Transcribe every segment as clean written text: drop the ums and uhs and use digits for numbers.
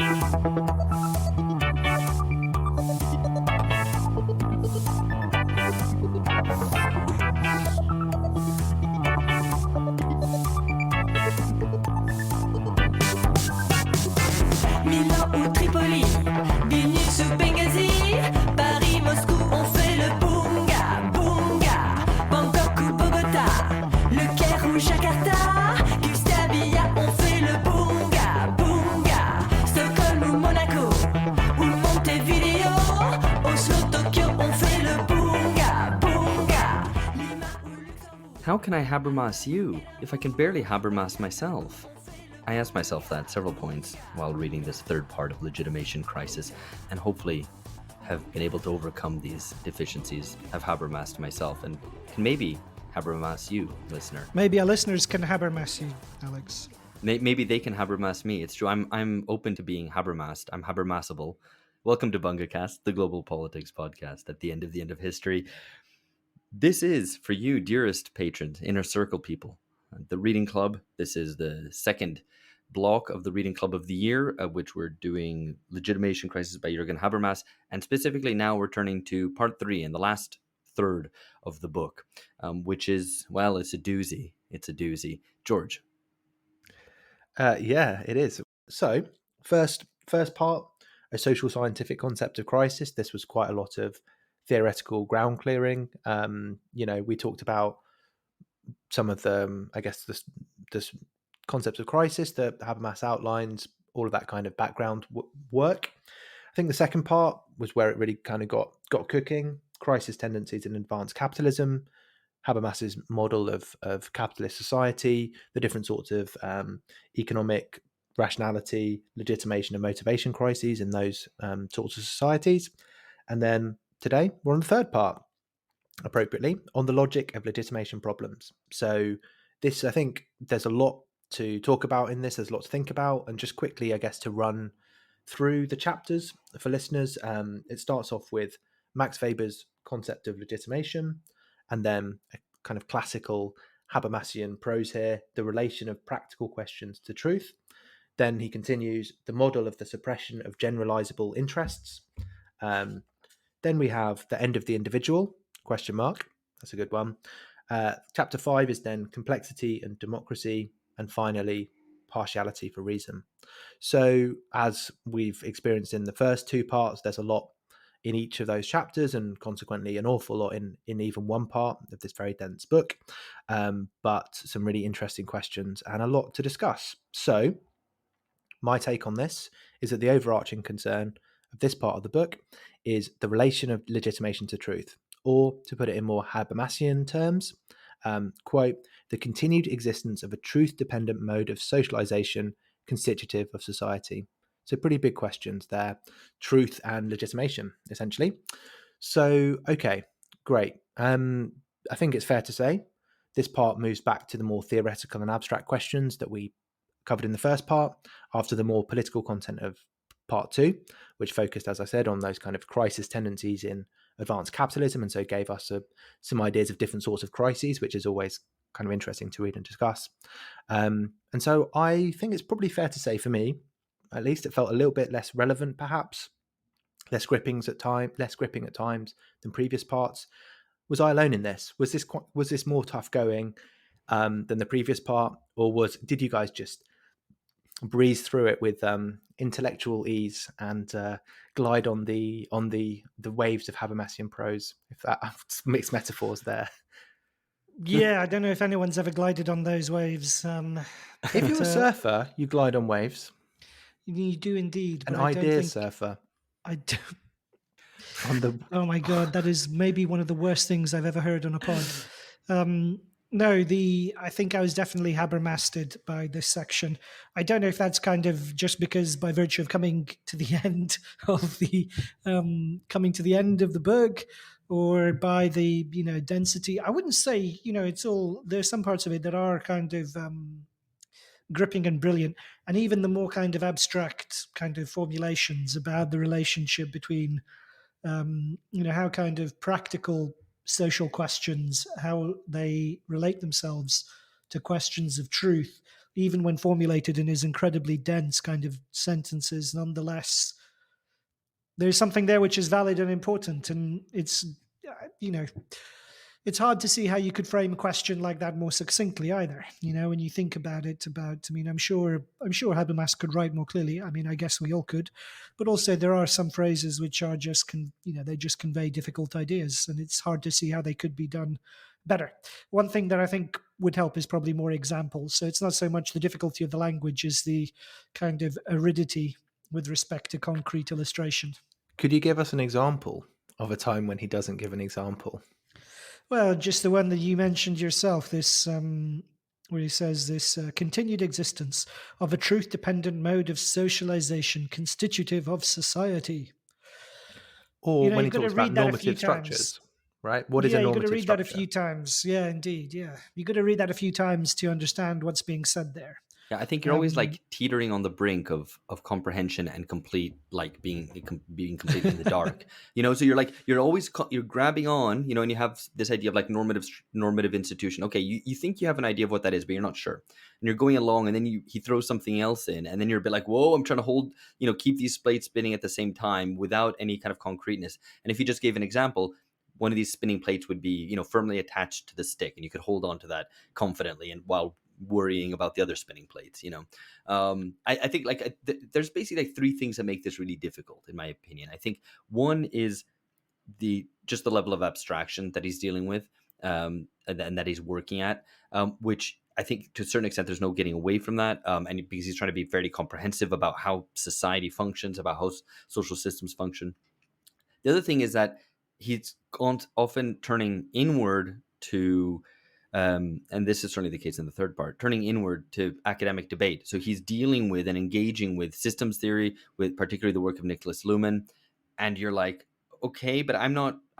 Milan ou Tripoli, Vilnius ou Benghazi, Paris, Moscou, on fait le bunga, bunga. Bangkok ou Bogota, Le Caire ou Jakarta, Gustavia, on fait le bunga, bunga. Stockholm ou Monaco, ou Montevideo, Oslo, Tokyo, on fait le bunga, bunga. Lima ou Luxembourg. How can I Habermas you if I can barely Habermas myself? I asked myself that several points while reading this third part of Legitimation Crisis, and hopefully have been able to overcome these deficiencies, have Habermased myself, and can maybe Habermas you, listener. Maybe our listeners can Habermas you, Alex. Maybe they can Habermas me. It's true. I'm open to being Habermased. I'm Habermasable. Welcome to BungaCast, the global politics podcast at the end of history. This is for you, dearest patrons, inner circle people, the reading club. This is the second block of the reading club of the year, which we're doing Legitimation Crisis by Jurgen Habermas, and specifically now we're turning to part 3 and the last third of the book, which is, well, it's a doozy. It's a doozy. George. Yeah, it is. So, first part, a social scientific concept of crisis. This was quite a lot of theoretical ground clearing. We talked about some of the, I guess, the concepts of crisis that Habermas outlines, all of that kind of background work. I think the second part was where it really kind of got cooking. Crisis tendencies in advanced capitalism, Habermas's model of capitalist society, the different sorts of economic rationality, legitimation and motivation crises in those sorts of societies. And then today we're on the third part, appropriately, on the logic of legitimation problems. So this, I think there's a lot to talk about in this. There's a lot to think about. And just quickly, I guess, to run through the chapters for listeners, it starts off with Max Weber's concept of legitimation, and then a kind of classical Habermasian prose here, the relation of practical questions to truth. Then he continues the model of the suppression of generalizable interests. Then we have the end of the individual, ? That's a good one. Chapter 5 is then complexity and democracy, and finally partiality for reason. So as we've experienced in the first two parts, there's a lot in each of those chapters, and consequently an awful lot in even one part of this very dense book, but some really interesting questions and a lot to discuss. So my take on this is that the overarching concern of this part of the book is the relation of legitimation to truth, or to put it in more Habermasian terms, quote, the continued existence of a truth-dependent mode of socialization constitutive of society. So pretty big questions there, truth and legitimation, essentially. So, okay, great. I think it's fair to say this part moves back to the more theoretical and abstract questions that we covered in the first part, after the more political content of part 2, which focused, as I said, on those kind of crisis tendencies in advanced capitalism, and so gave us some ideas of different sorts of crises, which is always kind of interesting to read and discuss. And so I think it's probably fair to say, for me, at least, it felt a little bit less relevant, perhaps, less gripping at times than previous parts. Was I alone in this? Was this more tough going than the previous part, or did you guys just breeze through it with intellectual ease and glide on the waves of Habermasian prose? If that mixed metaphors there. Yeah, I don't know if anyone's ever glided on those waves. If you're a surfer, you glide on waves. You do indeed. An idea surfer. I do. Oh my God, that is maybe one of the worst things I've ever heard on a pod. I think I was definitely Habermasted by this section. I don't know if that's kind of just because by virtue of coming to the end of the book, or by the density. I wouldn't say it's all. There's some parts of it that are kind of gripping and brilliant, and even the more kind of abstract kind of formulations about the relationship between how kind of practical social questions, how they relate themselves to questions of truth, even when formulated in his incredibly dense kind of sentences, nonetheless, there's something there which is valid and important. And it's, it's hard to see how you could frame a question like that more succinctly either. When you think about it, I'm sure Habermas could write more clearly. I guess we all could, but also there are some phrases which are just, they just convey difficult ideas, and it's hard to see how they could be done better. One thing that I think would help is probably more examples. So it's not so much the difficulty of the language as the kind of aridity with respect to concrete illustration. Could you give us an example of a time when he doesn't give an example? Well, just the one that you mentioned yourself, this where he says this continued existence of a truth-dependent mode of socialization constitutive of society. Or when he talks about normative structures, right? What is a normative structure? You've got to read that a few times. Yeah, indeed. Yeah. You've got to read that a few times to understand what's being said there. Yeah, I think you're always like teetering on the brink of comprehension and complete, like being completely in the dark. So you're always you're grabbing on, and you have this idea of like normative institution. Okay, you think you have an idea of what that is, but you're not sure, and you're going along, and then he throws something else in, and then you're a bit like, whoa, I'm trying to hold, keep these plates spinning at the same time without any kind of concreteness. And if you just gave an example, one of these spinning plates would be, firmly attached to the stick, and you could hold on to that confidently, and while worrying about the other spinning plates. I think there's basically like three things that make this really difficult, in my opinion. I think one is the level of abstraction that he's dealing with, and that he's working at, which I think to a certain extent there's no getting away from that, and because he's trying to be fairly comprehensive about how society functions, about how social systems function. The other thing is that he's often turning inward to and this is certainly the case in the third part, turning inward to academic debate. So he's dealing with and engaging with systems theory, with particularly the work of Niklas Luhmann. And you're like, okay, but I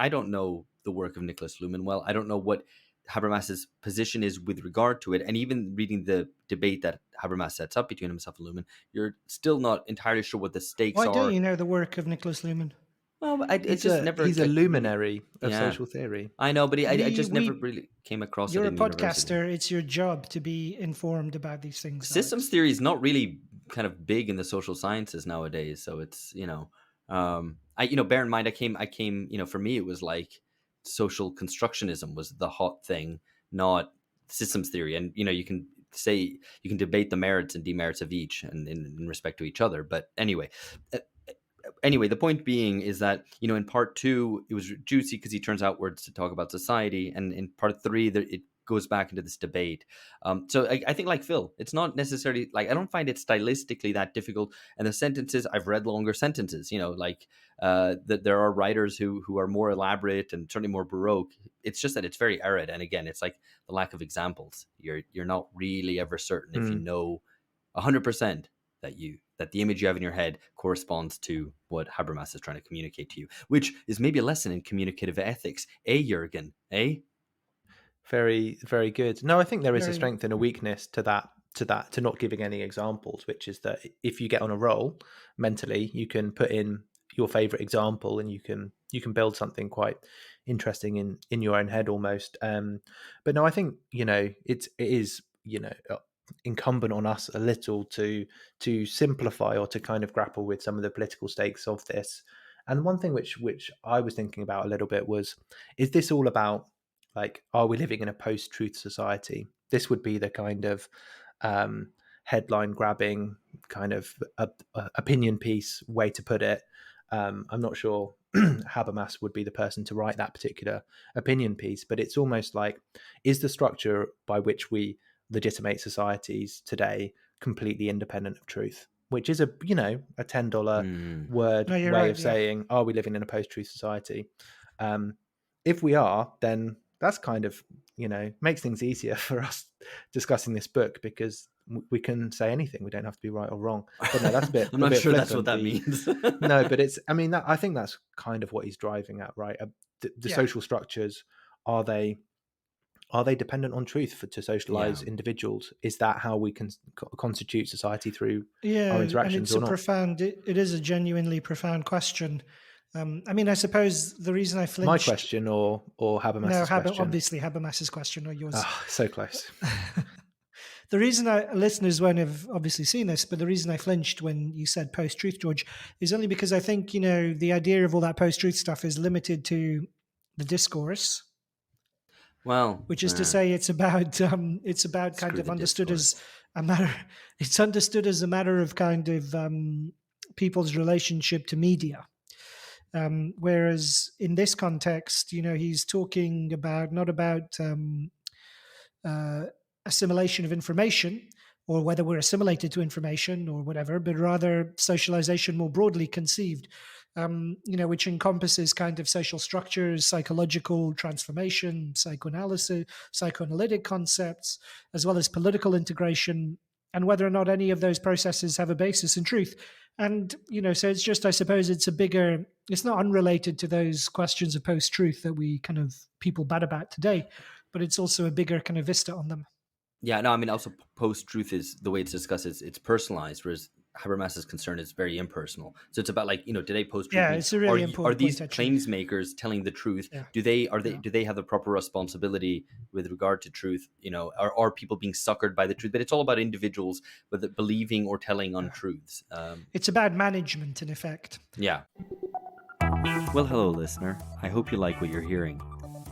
don't know the work of Niklas Luhmann well. I don't know what Habermas's position is with regard to it. And even reading the debate that Habermas sets up between himself and Luhmann, you're still not entirely sure what the stakes are. Why don't you know the work of Niklas Luhmann? Well, he's a luminary of social theory. I know, but I just never really came across it. You're a podcaster. University. It's your job to be informed about these things. Systems theory is not really kind of big in the social sciences nowadays. So it's, bear in mind, I came, for me, it was like social constructionism was the hot thing, not systems theory. And, you can debate the merits and demerits of each and in respect to each other. But anyway, the point being is that, in part 2, it was juicy because he turns outwards to talk about society. And in part 3, it goes back into this debate. So I think like Phil, it's not necessarily like, I don't find it stylistically that difficult. And the sentences, I've read longer sentences, that there are writers who are more elaborate and certainly more Baroque. It's just that it's very arid. And again, it's like the lack of examples. You're not really ever certain if you know 100% that the image you have in your head corresponds to what Habermas is trying to communicate to you, which is maybe a lesson in communicative ethics. Jurgen, Very, very good. No, I think there is a strength and a weakness to not giving any examples, which is that if you get on a roll mentally, you can put in your favorite example and you can build something quite interesting in your own head almost. But no, I think, it is incumbent on us a little to simplify or to kind of grapple with some of the political stakes of this. And one thing which I was thinking about a little bit was, is this all about, like, are we living in a post-truth society? This would be the kind of headline grabbing kind of opinion piece way to put it. I'm not sure Habermas would be the person to write that particular opinion piece, but it's almost like, is the structure by which we legitimate societies today completely independent of truth? Which is a $10 word way of saying, are we living in a post-truth society? If we are, then that's kind of, makes things easier for us discussing this book, because we can say anything. We don't have to be right or wrong. But no, that's a bit. I'm not sure that's what that means. No, but it's. I mean, I think that's kind of what he's driving at, right? The social structures, are they dependent on truth to socialize individuals? Is that how we can constitute society through our interactions? And it's it is a genuinely profound question. I suppose the reason I flinched... My question or Habermas's question? Obviously Habermas's question, or yours. Oh, so close. The reason listeners won't have obviously seen this, but the reason I flinched when you said post-truth, George, is only because I think, the idea of all that post-truth stuff is limited to the discourse. Well, which is to say, it's about kind of understood as a matter. It's understood as a matter of kind of people's relationship to media. Whereas in this context, he's talking about not about assimilation of information or whether we're assimilated to information or whatever, but rather socialization more broadly conceived, which encompasses kind of social structures, psychological transformation, psychoanalysis, psychoanalytic concepts, as well as political integration, and whether or not any of those processes have a basis in truth. And, so it's just, I suppose it's not unrelated to those questions of post-truth that we kind of people bat about today, but it's also a bigger kind of vista on them. Yeah, no, I mean, also post-truth is the way it's discussed. It's personalized, whereas Habermas's concern is very impersonal. So it's about today post-truth. Yeah, it's a really important Are these point, claims makers telling the truth? Yeah. Do they have the proper responsibility with regard to truth? Are people being suckered by the truth? But it's all about individuals whether believing or telling untruths. It's about management, in effect. Yeah. Well, hello, listener. I hope you like what you're hearing.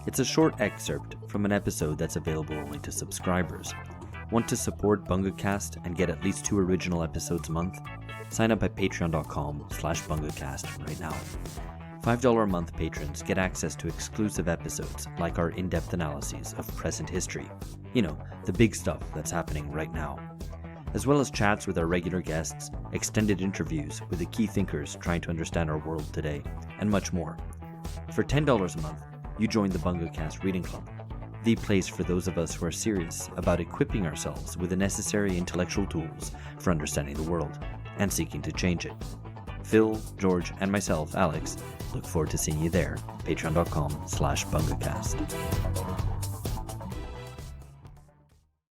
It's a short excerpt from an episode that's available only to subscribers. Want to support BungaCast and get at least 2 original episodes a month? Sign up at patreon.com/BungaCast right now. $5 a month patrons get access to exclusive episodes like our in-depth analyses of present history. The big stuff that's happening right now. As well as chats with our regular guests, extended interviews with the key thinkers trying to understand our world today, and much more. For $10 a month, you join the BungaCast Reading Club, the place for those of us who are serious about equipping ourselves with the necessary intellectual tools for understanding the world and seeking to change it. Phil, George, and myself, Alex, look forward to seeing you there. Patreon.com/BungaCast.